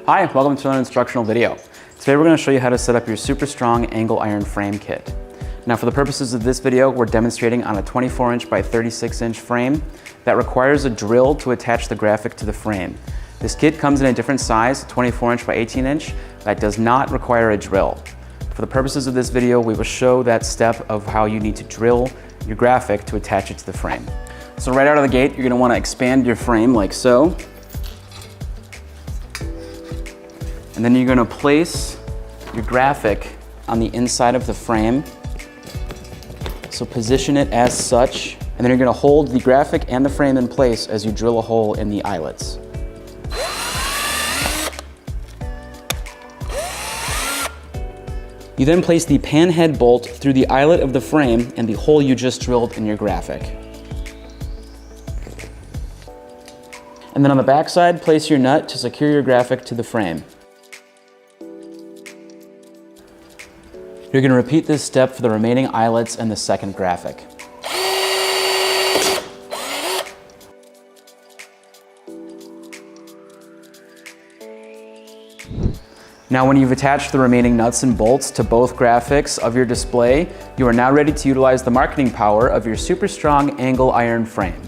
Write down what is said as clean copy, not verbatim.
Hi, welcome to another instructional video. Today we're going to show you how to set up your Superstrong angle iron frame kit. Now for the purposes of this video, we're demonstrating on a 24-inch by 36-inch frame that requires a drill to attach the graphic to the frame. This kit comes in a different size, 24-inch by 18-inch, that does not require a drill. For the purposes of this video, we will show that step of how you need to drill your graphic to attach it to the frame. So right out of the gate, you're going to want to expand your frame like so. And then you're going to place your graphic on the inside of the frame. So position it as such, and then you're going to hold the graphic and the frame in place as you drill a hole in the eyelets. You then place the pan head bolt through the eyelet of the frame and the hole you just drilled in your graphic. And then on the back side, place your nut to secure your graphic to the frame. You're going to repeat this step for the remaining eyelets and the second graphic. Now when you've attached the remaining nuts and bolts to both graphics of your display, you are now ready to utilize the marketing power of your Superstrong angle iron frame.